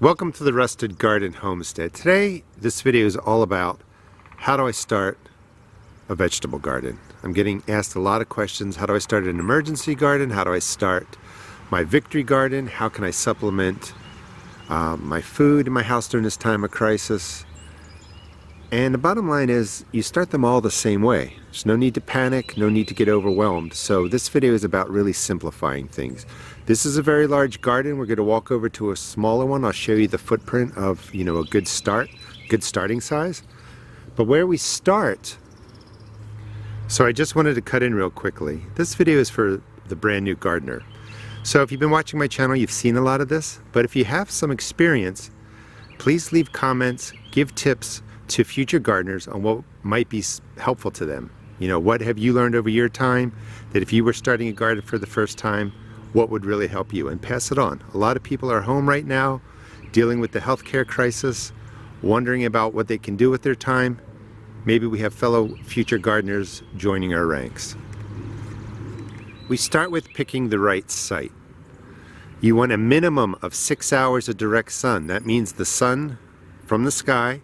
Welcome to the Rusted Garden Homestead. Today, this video is all about how do I start a vegetable garden. I'm getting asked a lot of questions. How do I start an emergency garden? How do I start my victory garden? How can I supplement my food in my house during this time of crisis? And the bottom line is, you start them all the same way. There's no need to panic, no need to get overwhelmed. So this video is about really simplifying things. This is a very large garden. We're going to walk over to a smaller one. I'll show you the footprint of, a good starting size. But where we start, so I just wanted to cut in real quickly. This video is for the brand new gardener. So if you've been watching my channel, you've seen a lot of this. But if you have some experience, please leave comments, give tips to future gardeners on what might be helpful to them. What have you learned over your time that if you were starting a garden for the first time, what would really help you, and pass it on. A lot of people are home right now dealing with the healthcare crisis, wondering about what they can do with their time. Maybe we have fellow future gardeners joining our ranks. We start with picking the right site. You want a minimum of 6 hours of direct sun. That means the sun from the sky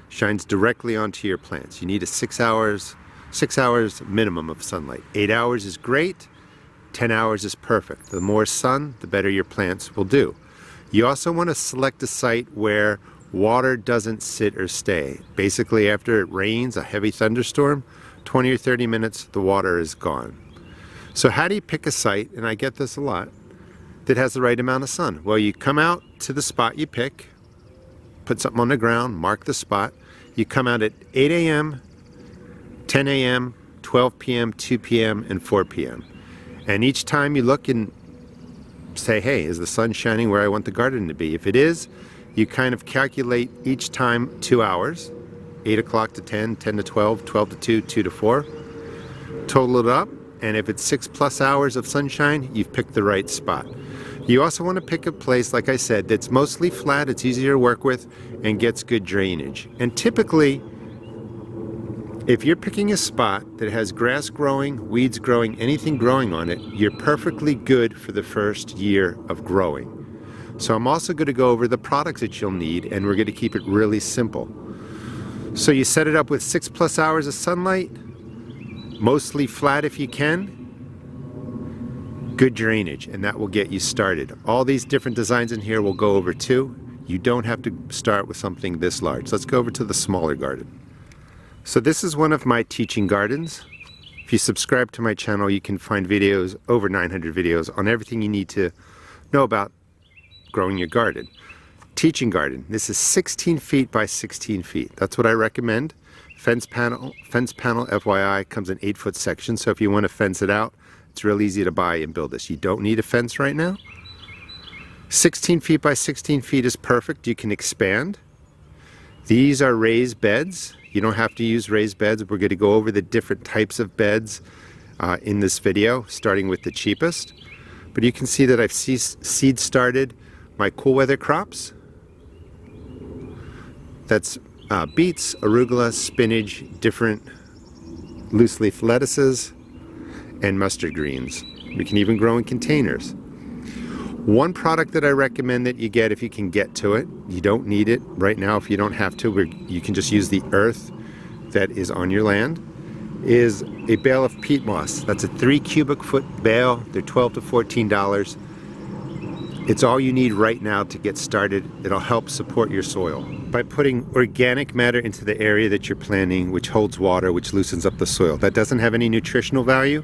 shines directly onto your plants. You need a 6 hours minimum of sunlight. 8 hours is great. 10 hours is perfect. The more sun, the better your plants will do. You also want to select a site where water doesn't sit or stay. Basically, after it rains, a heavy thunderstorm, 20 or 30 minutes, the water is gone. So how do you pick a site, and I get this a lot, that has the right amount of sun? Well, you come out to the spot you pick, put something on the ground, mark the spot. You come out at 8 a.m., 10 a.m., 12 p.m., 2 p.m., and 4 p.m. And each time you look and say, hey, is the sun shining where I want the garden to be? If it is, you kind of calculate each time 2 hours, 8 o'clock to 10, 10 to 12, 12 to 2, 2 to 4. Total it up, and if it's 6+ hours of sunshine, you've picked the right spot. You also want to pick a place, like I said, that's mostly flat, it's easier to work with, and gets good drainage. And typically, if you're picking a spot that has grass growing, weeds growing, anything growing on it, you're perfectly good for the first year of growing. So I'm also going to go over the products that you'll need, and we're going to keep it really simple. So you set it up with 6+ hours of sunlight, mostly flat if you can, good drainage, and that will get you started. All these different designs in here we'll go over too. You don't have to start with something this large. Let's go over to the smaller garden. So this is one of my teaching gardens. If you subscribe to my channel, you can find videos, over 900 videos, on everything you need to know about growing your garden. Teaching garden. This is 16 feet by 16 feet. That's what I recommend. Fence panel, FYI, comes in 8-foot sections, so if you want to fence it out, it's real easy to buy and build this. You don't need a fence right now. 16 feet by 16 feet is perfect. You can expand. These are raised beds. You don't have to use raised beds. We're going to go over the different types of beds in this video, starting with the cheapest. But you can see that I've seed started my cool weather crops. That's beets, arugula, spinach, different loose leaf lettuces, and mustard greens. We can even grow in containers. One product that I recommend that you get if you can get to it, you don't need it right now if you don't have to, you can just use the earth that is on your land, is a bale of peat moss. That's a 3 cubic foot bale. They're $12 to $14. It's all you need right now to get started. It'll help support your soil. By putting organic matter into the area that you're planting, which holds water, which loosens up the soil. That doesn't have any nutritional value,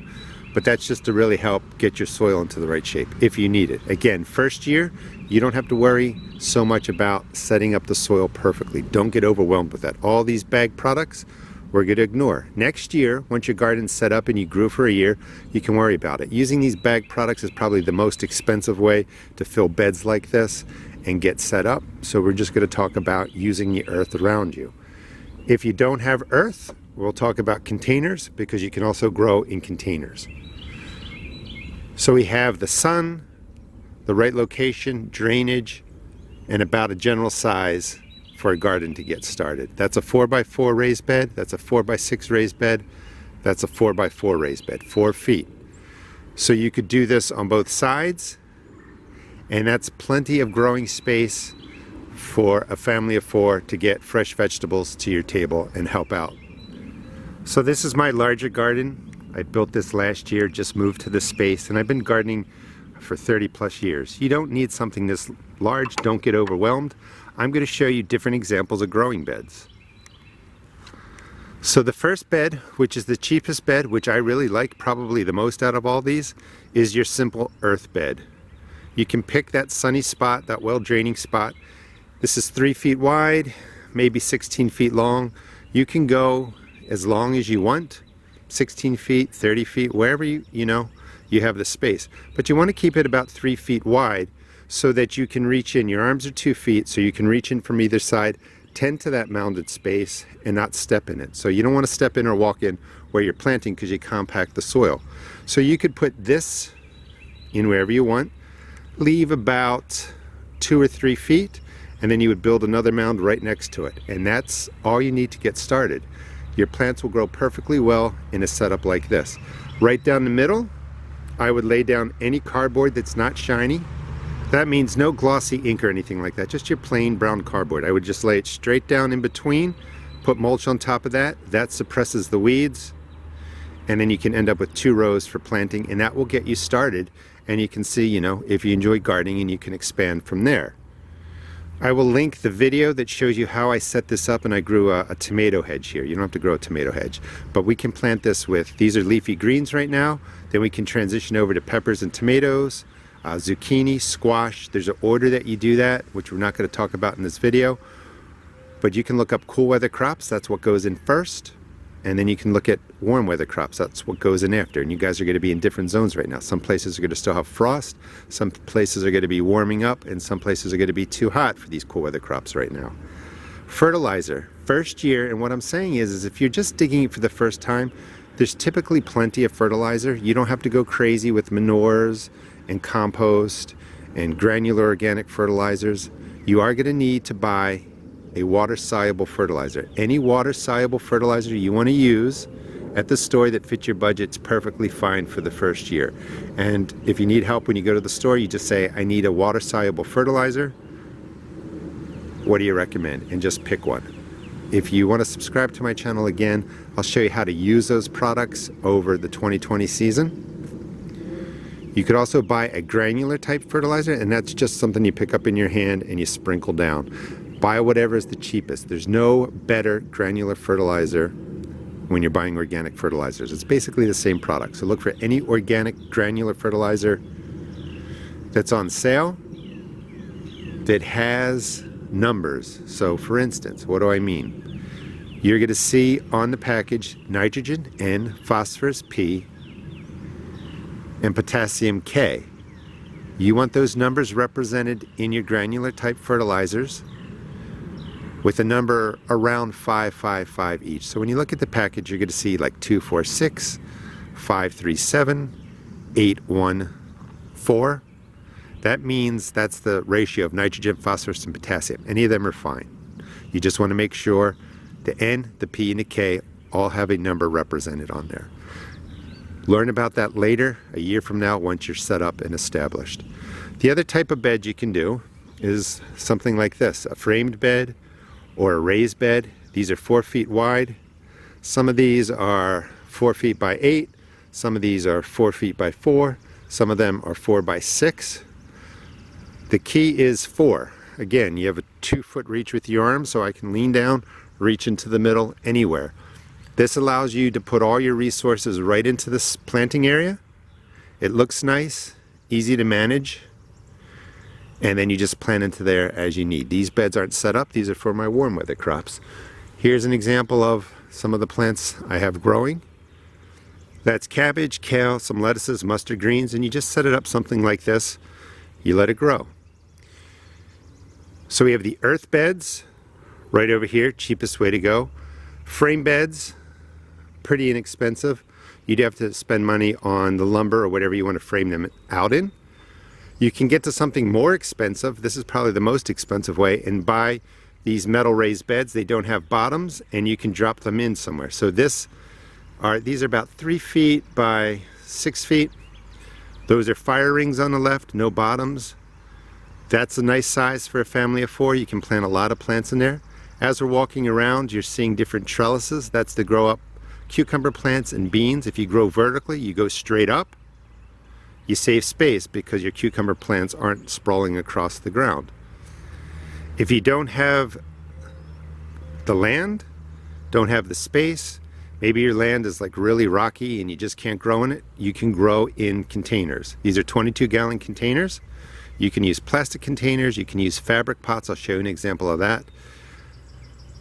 but that's just to really help get your soil into the right shape if you need it. Again, first year, you don't have to worry so much about setting up the soil perfectly. Don't get overwhelmed with that. All these bag products, we're going to ignore. Next year, once your garden's set up and you grew for a year, you can worry about it. Using these bag products is probably the most expensive way to fill beds like this and get set up. So we're just going to talk about using the earth around you. If you don't have earth, we'll talk about containers, because you can also grow in containers. So we have the sun, the right location, drainage, and about a general size for a garden to get started. That's a 4x4 raised bed, that's a 4x6 raised bed, that's a 4x4 raised bed, 4 feet. So you could do this on both sides, and that's plenty of growing space for a family of 4 to get fresh vegetables to your table and help out. So this is my larger garden. I built this last year, just moved to this space, and I've been gardening for 30 plus years. You don't need something this large, don't get overwhelmed. I'm going to show you different examples of growing beds. So the first bed, which is the cheapest bed, which I really like probably the most out of all these, is your simple earth bed. You can pick that sunny spot, that well draining spot. This is 3 feet wide, maybe 16 feet long. You can go as long as you want, 16 feet, 30 feet, wherever you have the space. But you want to keep it about 3 feet wide so that you can reach in. Your arms are 2 feet, so you can reach in from either side, tend to that mounded space and not step in it. So you don't want to step in or walk in where you're planting because you compact the soil. So you could put this in wherever you want, leave about 2 or 3 feet, and then you would build another mound right next to it. And that's all you need to get started. Your plants will grow perfectly well in a setup like this. Right down the middle, I would lay down any cardboard that's not shiny. That means no glossy ink or anything like that, just your plain brown cardboard. I would just lay it straight down in between, put mulch on top of that. That suppresses the weeds, and then you can end up with 2 rows for planting, and that will get you started. And you can see, if you enjoy gardening, and you can expand from there. I will link the video that shows you how I set this up, and I grew a tomato hedge here. You don't have to grow a tomato hedge, but we can plant this with, these are leafy greens right now, then we can transition over to peppers and tomatoes, zucchini, squash. There's an order that you do that, which we're not going to talk about in this video, but you can look up cool weather crops, that's what goes in first, and then you can look at warm weather crops, that's what goes in after. And you guys are going to be in different zones right now. Some places are going to still have frost, some places are going to be warming up, and some places are going to be too hot for these cool weather crops right now. Fertilizer, first year, and what I'm saying is if you're just digging it for the first time, there's typically plenty of fertilizer. You don't have to go crazy with manures and compost and granular organic fertilizers. You are going to need to buy a water-soluble fertilizer. Any water-soluble fertilizer you want to use at the store that fits your budget is perfectly fine for the first year. And if you need help when you go to the store, you just say, I need a water-soluble fertilizer. What do you recommend? And just pick one. If you want to subscribe to my channel again, I'll show you how to use those products over the 2020 season. You could also buy a granular type fertilizer, and that's just something you pick up in your hand and you sprinkle down. Buy whatever is the cheapest. There's no better granular fertilizer when you're buying organic fertilizers. It's basically the same product. So look for any organic granular fertilizer that's on sale that has numbers. So for instance, what do I mean? You're going to see on the package nitrogen N, phosphorus P, and potassium K. You want those numbers represented in your granular type fertilizers with a number around 555 each. So when you look at the package, you're going to see like 246, 537, 814. That means that's the ratio of nitrogen, phosphorus, and potassium. Any of them are fine. You just want to make sure the N, the P, and the K all have a number represented on there. Learn about that later, a year from now, once you're set up and established. The other type of bed you can do is something like this, a framed bed or a raised bed. These are 4 feet wide. Some of these are 4 feet by 8. Some of these are 4 feet by 4. Some of them are 4 by 6. The key is 4. Again, you have a 2-foot reach with your arm, so I can lean down, reach into the middle, anywhere. This allows you to put all your resources right into this planting area. It looks nice, easy to manage, and then you just plant into there as you need. These beds aren't set up, these are for my warm weather crops. Here's an example of some of the plants I have growing. That's cabbage, kale, some lettuces, mustard greens, and you just set it up something like this. You let it grow. So we have the earth beds right over here, cheapest way to go. Frame beds, pretty inexpensive. You'd have to spend money on the lumber or whatever you want to frame them out in. You can get to something more expensive. This is probably the most expensive way, and buy these metal raised beds. They don't have bottoms, and you can drop them in somewhere. So these are about 3 feet by 6 feet. Those are fire rings on the left, no bottoms. That's a nice size for a family of 4. You can plant a lot of plants in there. As we're walking around, you're seeing different trellises. That's to grow up cucumber plants and beans. If you grow vertically, you go straight up. You save space because your cucumber plants aren't sprawling across the ground. If you don't have the land, don't have the space, maybe your land is like really rocky and you just can't grow in it, you can grow in containers. These are 22-gallon containers. You can use plastic containers, you can use fabric pots. I'll show you an example of that.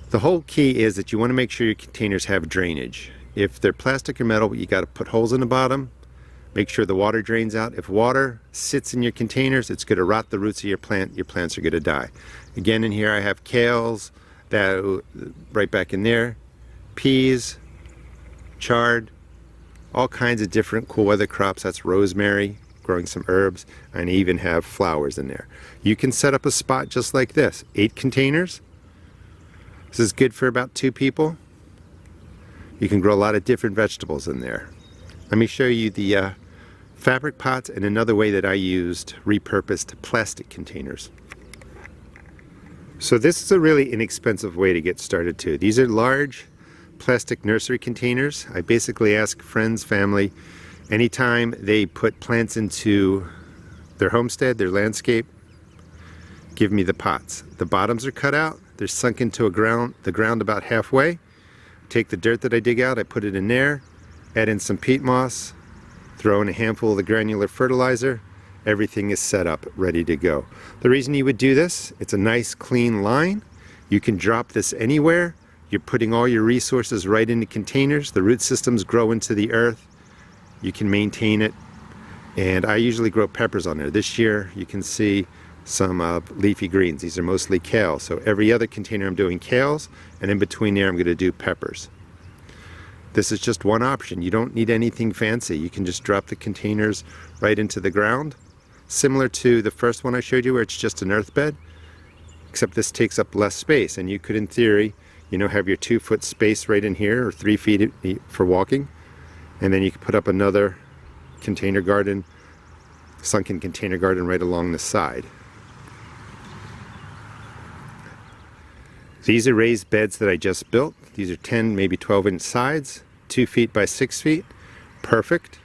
The whole key is that you want to make sure your containers have drainage. If they're plastic or metal, you got to put holes in the bottom. Make sure the water drains out. If water sits in your containers, it's going to rot the roots of your plant. Your plants are going to die. Again, in here I have kales, that right back in there, peas, chard, all kinds of different cool weather crops. That's rosemary, growing some herbs, and I even have flowers in there. You can set up a spot just like this. 8 containers. This is good for about 2 people. You can grow a lot of different vegetables in there. Let me show you the fabric pots and another way that I used repurposed plastic containers. So this is a really inexpensive way to get started too. These are large plastic nursery containers. I basically ask friends, family, anytime they put plants into their homestead, their landscape, give me the pots. The bottoms are cut out. They're sunk into the ground about halfway. Take the dirt that I dig out, I put it in there, add in some peat moss, throw in a handful of the granular fertilizer. Everything is set up, ready to go. The reason you would do this, it's a nice clean line. You can drop this anywhere. You're putting all your resources right into containers. The root systems grow into the earth. You can maintain it. And I usually grow peppers on there. This year you can see some leafy greens. These are mostly kale. So every other container I'm doing kales, and in between there I'm going to do peppers. This is just one option. You don't need anything fancy. You can just drop the containers right into the ground. Similar to the first one I showed you where it's just an earth bed, except this takes up less space. And you could, in theory, have your 2-foot space right in here, or 3 feet for walking. And then you could put up another container garden, sunken container garden right along the side. These are raised beds that I just built. These are 10, maybe 12-inch sides, 2 feet by 6 feet. Perfect.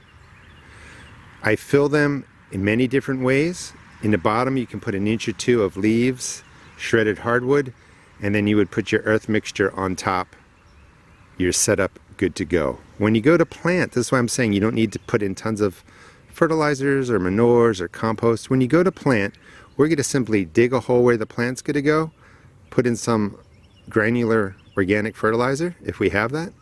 I fill them in many different ways. In the bottom you can put an inch or 2 of leaves, shredded hardwood, and then you would put your earth mixture on top. You're set up, good to go. When you go to plant, this is why I'm saying you don't need to put in tons of fertilizers or manures or compost. When you go to plant, we're going to simply dig a hole where the plant's going to go, put in some granular organic fertilizer, if we have that,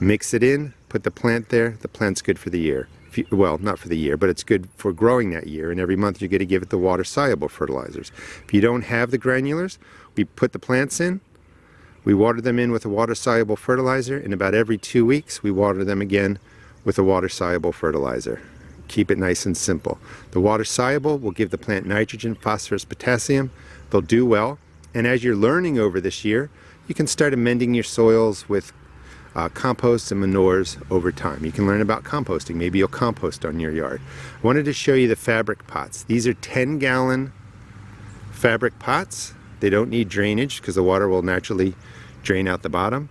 mix it in, put the plant there. The plant's good for the year. Well, not for the year, but it's good for growing that year, and every month you're going to give it the water-soluble fertilizers. If you don't have the granulars, we put the plants in, we water them in with a water-soluble fertilizer, and about every 2 weeks we water them again with a water-soluble fertilizer. Keep it nice and simple. The water-soluble will give the plant nitrogen, phosphorus, potassium. They'll do well, and as you're learning over this year, you can start amending your soils with compost and manures over time. You can learn about composting. Maybe you'll compost on your yard. I wanted to show you the fabric pots. These are 10-gallon fabric pots. They don't need drainage because the water will naturally drain out the bottom.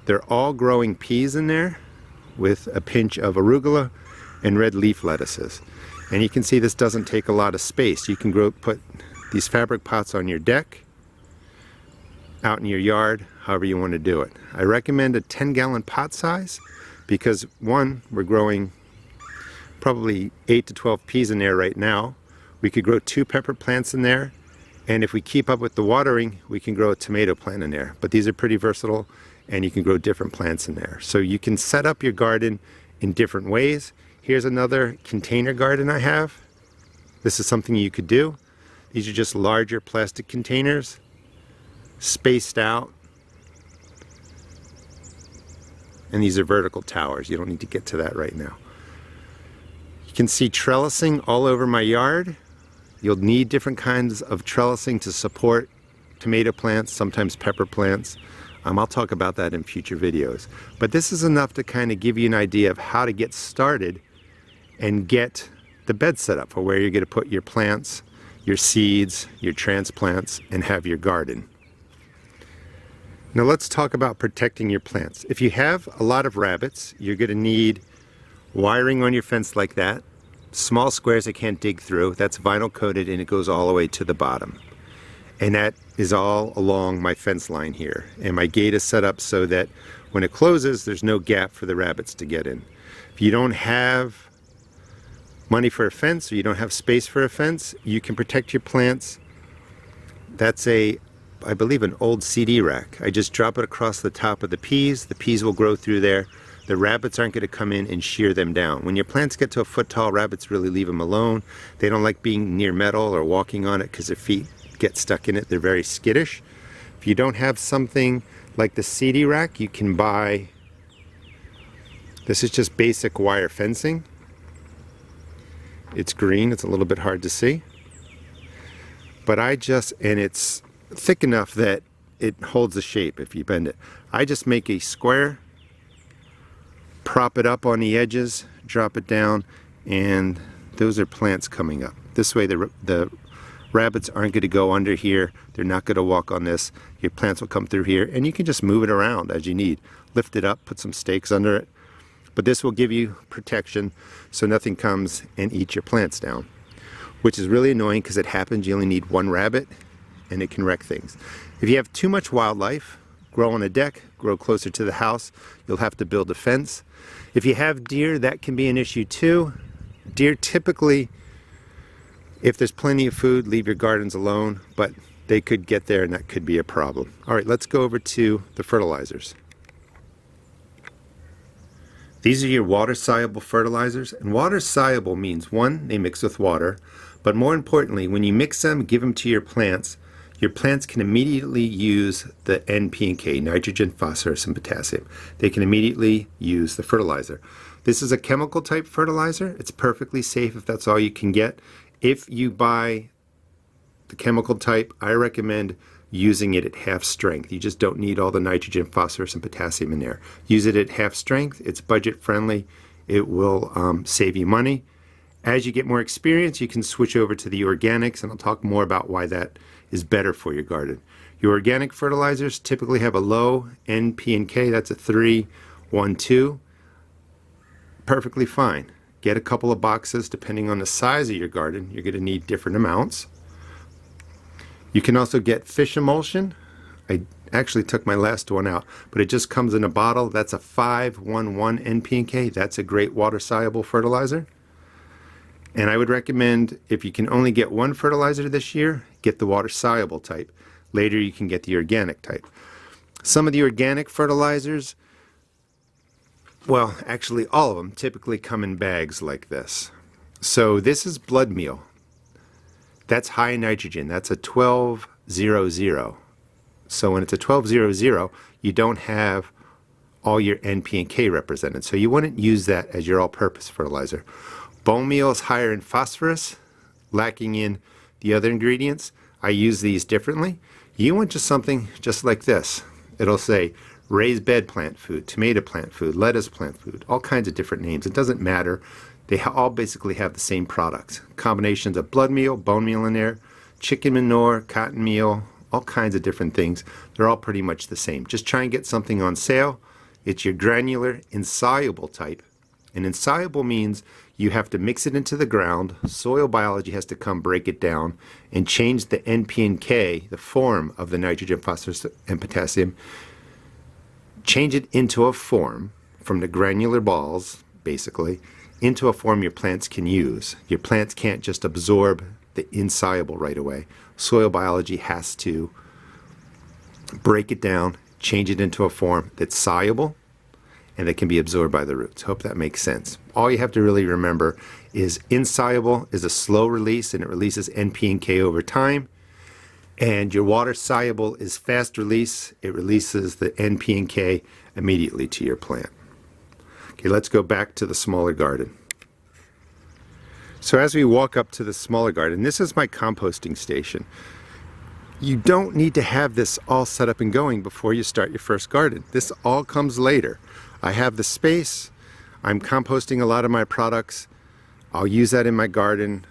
They're all growing peas in there with a pinch of arugula and red leaf lettuces. And you can see this doesn't take a lot of space. You can put these fabric pots on your deck, out in your yard, however you want to do it. I recommend a 10-gallon pot size because, one, we're growing probably 8 to 12 peas in there right now. We could grow 2 pepper plants in there, and if we keep up with the watering, we can grow a tomato plant in there. But these are pretty versatile, and you can grow different plants in there. So you can set up your garden in different ways. Here's another container garden I have. This is something you could do. These are just larger plastic containers, spaced out, and these are vertical towers. You don't need to get to that right now. You can see trellising all over my yard. You'll need different kinds of trellising to support tomato plants, sometimes pepper plants. I'll talk about that in future videos. But this is enough to kind of give you an idea of how to get started and get the bed set up for where you're going to put your plants, your seeds, your transplants, and have your garden. Now let's talk about protecting your plants. If you have a lot of rabbits, you're going to need wiring on your fence like that. Small squares they can't dig through. That's vinyl coated and it goes all the way to the bottom. And that is all along my fence line here. And my gate is set up so that when it closes, there's no gap for the rabbits to get in. If you don't have money for a fence or you don't have space for a fence, you can protect your plants. That's I believe an old CD rack. I just drop it across the top of the peas. The peas will grow through there. The rabbits aren't going to come in and shear them down. When your plants get to a foot tall, rabbits really leave them alone. They don't like being near metal or walking on it because their feet get stuck in it. They're very skittish. If you don't have something like the CD rack, you can buy, this is just basic wire fencing. It's green, it's a little bit hard to see. But and it's thick enough that it holds the shape if you bend it. I just make a square, prop it up on the edges, drop it down, and those are plants coming up. This way the rabbits aren't going to go under here. They're not going to walk on this. Your plants will come through here, and you can just move it around as you need. Lift it up, put some stakes under it. But this will give you protection so nothing comes and eats your plants down, which is really annoying because it happens. You only need one rabbit and it can wreck things. If you have too much wildlife, grow on a deck, grow closer to the house, you'll have to build a fence. If you have deer, that can be an issue too. Deer typically, if there's plenty of food, leave your gardens alone, but they could get there and that could be a problem. All right, let's go over to the fertilizers. These are your water-soluble fertilizers, and water-soluble means, one, they mix with water, but more importantly, when you mix them, give them to your plants can immediately use the N, P, and K, nitrogen, phosphorus, and potassium. They can immediately use the fertilizer. This is a chemical type fertilizer. It's perfectly safe if that's all you can get. If you buy the chemical type, I recommend using it at half strength. You just don't need all the nitrogen, phosphorus, and potassium in there. Use it at half strength. It's budget friendly. It will save you money. As you get more experience, you can switch over to the organics, and I'll talk more about why that is better for your garden. Your organic fertilizers typically have a low N, P, and K. That's a 3, 1, 2. Perfectly fine. Get a couple of boxes. Depending on the size of your garden, you're going to need different amounts. You can also get fish emulsion. I actually took my last one out, but it just comes in a bottle. That's a 5, 1, 1 N, P, and K. That's a great water-soluble fertilizer. And I would recommend, if you can only get one fertilizer this year, get the water-soluble type. Later you can get the organic type. Some of the organic fertilizers, well, actually all of them typically come in bags like this. So this is blood meal. That's high nitrogen. That's a 1200. So when it's a 1200, you don't have all your N, P, and K represented. So you wouldn't use that as your all-purpose fertilizer. Bone meal is higher in phosphorus, lacking in the other ingredients. I use these differently. You want just something just like this. It'll say raised bed plant food, tomato plant food, lettuce plant food, all kinds of different names. It doesn't matter. They all basically have the same products. Combinations of blood meal, bone meal in there, chicken manure, cotton meal, all kinds of different things. They're all pretty much the same. Just try and get something on sale. It's your granular insoluble type. And insoluble means you have to mix it into the ground. Soil biology has to come break it down and change the N, P, and K, the form of the nitrogen, phosphorus, and potassium, change it into a form from the granular balls, basically, into a form your plants can use. Your plants can't just absorb the insoluble right away. Soil biology has to break it down, change it into a form that's soluble and that can be absorbed by the roots. Hope that makes sense. All you have to really remember is insoluble is a slow release and it releases N, P, and K over time. And your water soluble is fast release. It releases the N, P, and K immediately to your plant. Okay, let's go back to the smaller garden. So as we walk up to the smaller garden, this is my composting station. You don't need to have this all set up and going before you start your first garden. This all comes later. I have the space. I'm composting a lot of my products. I'll use that in my garden.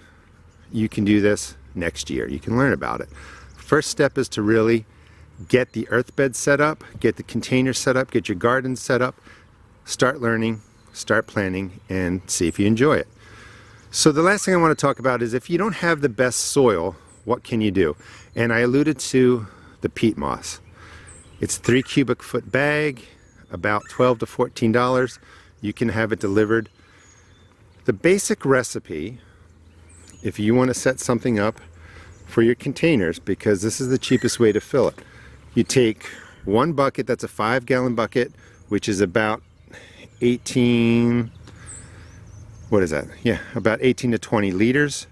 You can do this. next year. You can learn about it. First step is to really get the earth bed set up, get the container set up, get your garden set up, start learning, start planting, and see if you enjoy it. So the last thing I want to talk about is if you don't have the best soil, what can you do? And I alluded to the peat moss. It's 3 cubic foot bag, about $12 to $14. You can have it delivered. The basic recipe, if you want to set something up for your containers, because this is the cheapest way to fill it, you take one bucket, that's a 5-gallon bucket, which is about 18, what is that? Yeah, about 18 to 20 liters.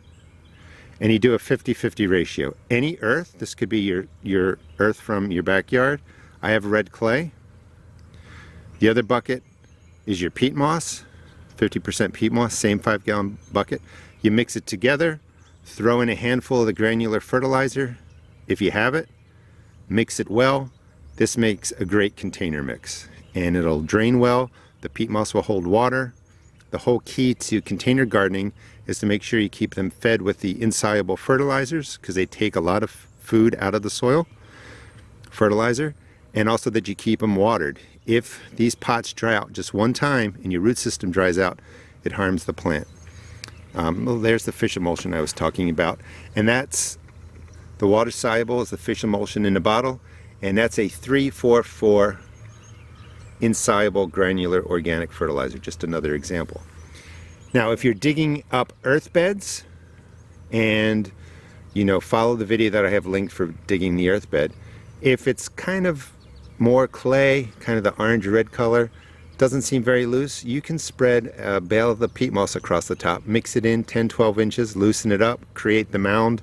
And you do a 50-50 ratio. Any earth, this could be your earth from your backyard. I have red clay. The other bucket is your peat moss, 50% peat moss, same 5-gallon bucket. You mix it together, throw in a handful of the granular fertilizer, if you have it, mix it well. This makes a great container mix, and it'll drain well. The peat moss will hold water. The whole key to container gardening is to make sure you keep them fed with the insoluble fertilizers, because they take a lot of food out of the soil, fertilizer, and also that you keep them watered. If these pots dry out just one time and your root system dries out, it harms the plant. Well, there's the fish emulsion I was talking about, and that's the water soluble is the fish emulsion in a bottle, and that's a 3-4-4 insoluble granular organic fertilizer, just another example. Now if you're digging up earth beds, and follow the video that I have linked for digging the earth bed, if it's kind of more clay, kind of the orange red color, doesn't seem very loose, you can spread a bale of the peat moss across the top, mix it in 10-12 inches, loosen it up, create the mound,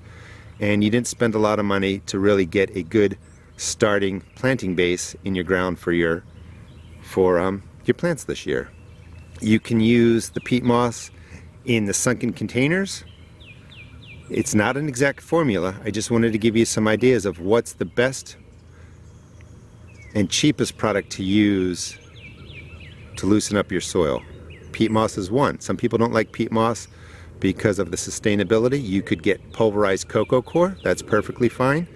and you didn't spend a lot of money to really get a good starting planting base in your ground for your plants this year. You can use the peat moss in the sunken containers. It's not an exact formula. I just wanted to give you some ideas of what's the best and cheapest product to use to loosen up your soil. Peat moss is one. Some people don't like peat moss because of the sustainability. You could get pulverized cocoa coir. That's perfectly fine.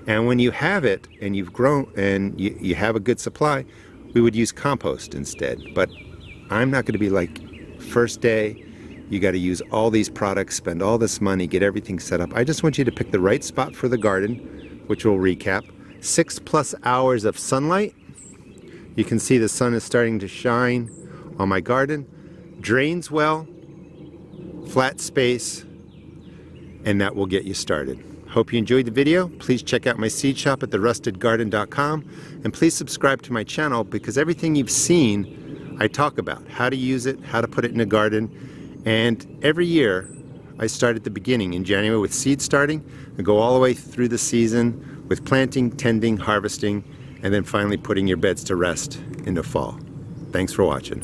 And when you have it and you've grown and you have a good supply, we would use compost instead. But I'm not going to be like, first day, you got to use all these products, spend all this money, get everything set up. I just want you to pick the right spot for the garden, which we'll recap. 6+ hours of sunlight. You can see the sun is starting to shine on my garden. Drains well, flat space, and that will get you started. Hope you enjoyed the video. Please check out my seed shop at garden.com, and please subscribe to my channel, because everything you've seen I talk about, how to use it, how to put it in a garden. And every year I start at the beginning in January with seed starting and go all the way through the season with planting, tending, harvesting, and then finally putting your beds to rest in the fall. Thanks for watching.